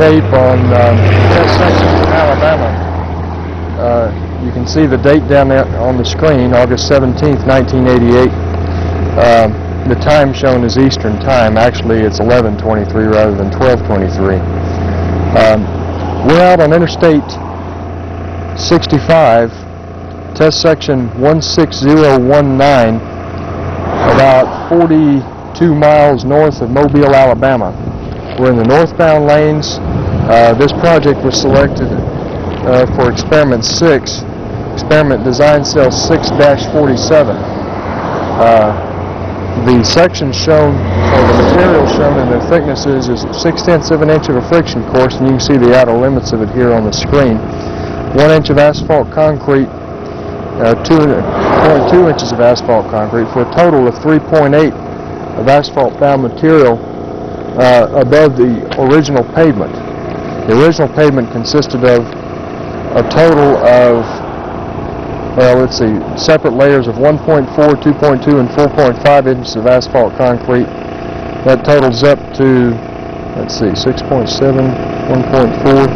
tape on test sections in Alabama. You can see the date down there on the screen, August 17th, 1988. The time shown is Eastern Time. Actually, it's 11:23 rather than 12:23. We're out on Interstate 65, test section 16019, about 42 miles north of Mobile, Alabama. We're in the northbound lanes. This project was selected for Experiment 6, Experiment Design Cell 6-47. The sections shown, or the material shown in their thicknesses, is 0.6 of an inch of a friction course, and you can see the outer limits of it here on the screen. 1 inch of asphalt concrete, 2.2 inches of asphalt concrete, for a total of 3.8 of asphalt-bound material above the original pavement. The original pavement consisted of a total of, separate layers of 1.4, 2.2, and 4.5 inches of asphalt concrete. That totals up to, 6.7, 1.4,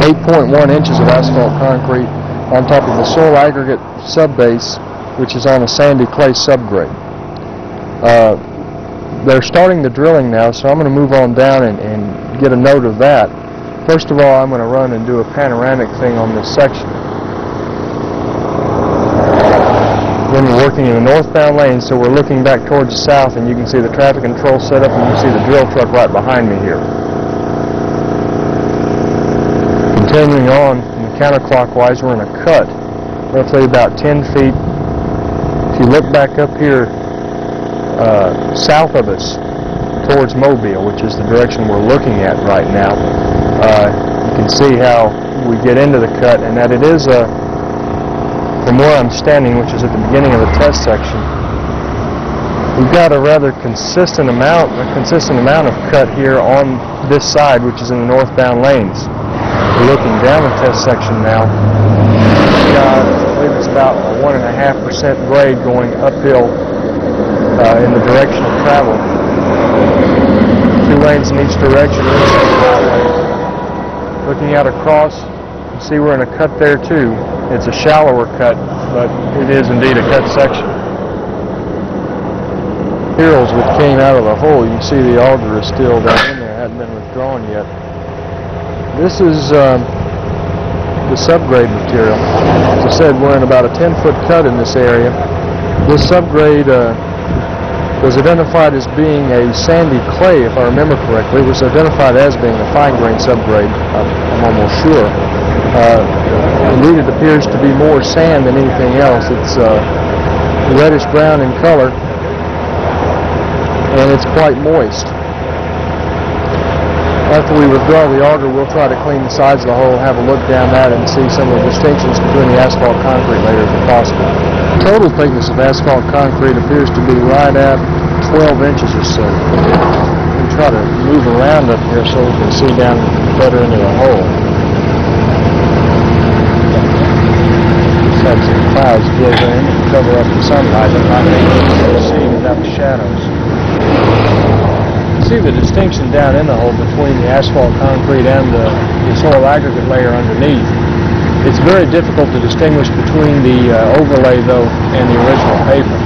8.1 inches of asphalt concrete on top of the soil aggregate subbase, which is on a sandy clay subgrade. They're starting the drilling now, so I'm going to move on down and get a note of that. First of all, I'm going to run and do a panoramic thing on this section. Then we're working in the northbound lane, so we're looking back towards the south, and you can see the traffic control setup, and you can see the drill truck right behind me here. Continuing on counterclockwise, we're in a cut, roughly about 10 feet. If you look back up here south of us towards Mobile, which is the direction we're looking at right now, you can see how we get into the cut, and that it is from where I'm standing, which is at the beginning of the test section, we've got a rather consistent amount of cut here on this side, which is in the northbound lanes. We're looking down the test section now. I believe it's about a 1.5% grade going uphill in the direction of travel. 2 lanes in each direction. Looking out across, you see we're in a cut there too. It's a shallower cut, but it is indeed a cut section. Materials that came out of the hole, you can see the auger is still down in there, hadn't been withdrawn yet. This is the subgrade material. As I said, we're in about a 10-foot cut in this area. This subgrade was identified as being a sandy clay, if I remember correctly. It was identified as being a fine-grained subgrade, I'm almost sure. Indeed, it appears to be more sand than anything else. It's reddish-brown in color, and it's quite moist. After we withdraw the auger, we'll try to clean the sides of the hole, have a look down that, and see some of the distinctions between the asphalt concrete layers if possible. Total thickness of asphalt concrete appears to be right at 12 inches or so. We'll try to move around up here so we can see down better into the hole. Just have some clouds built in to cover up the sunlight, but not able to see without the shadows. See the distinction down in the hole between the asphalt concrete and the soil aggregate layer underneath. It's very difficult to distinguish between the overlay, though, and the original pavement.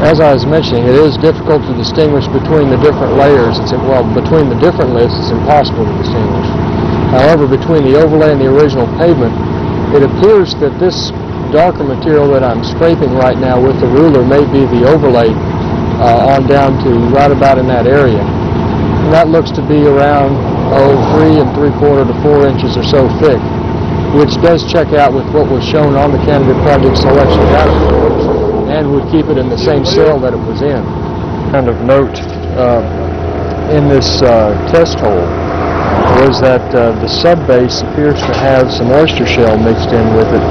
As I was mentioning, it is difficult to distinguish between the different layers. Between the different layers, it's impossible to distinguish. However, between the overlay and the original pavement, it appears that this darker material that I'm scraping right now with the ruler may be the overlay on down to right about in that area. And that looks to be around 3 3/4 to 4 inches or so thick, which does check out with what was shown on the candidate project selection data reports and would keep it in the same cell that it was in. Kind of note in this test hole was that the subbase appears to have some oyster shell mixed in with it.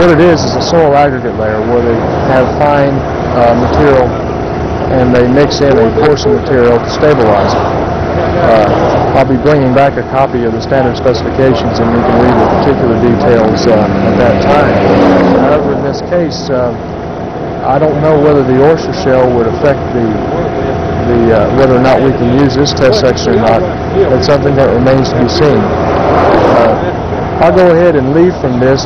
What it is a soil aggregate layer where they have fine material and they mix in a portion material to stabilize it. I'll be bringing back a copy of the standard specifications and you can read the particular details at that time. However, in this case, I don't know whether the oyster shell would affect whether or not we can use this test section or not. That's something that remains to be seen. I'll go ahead and leave from this.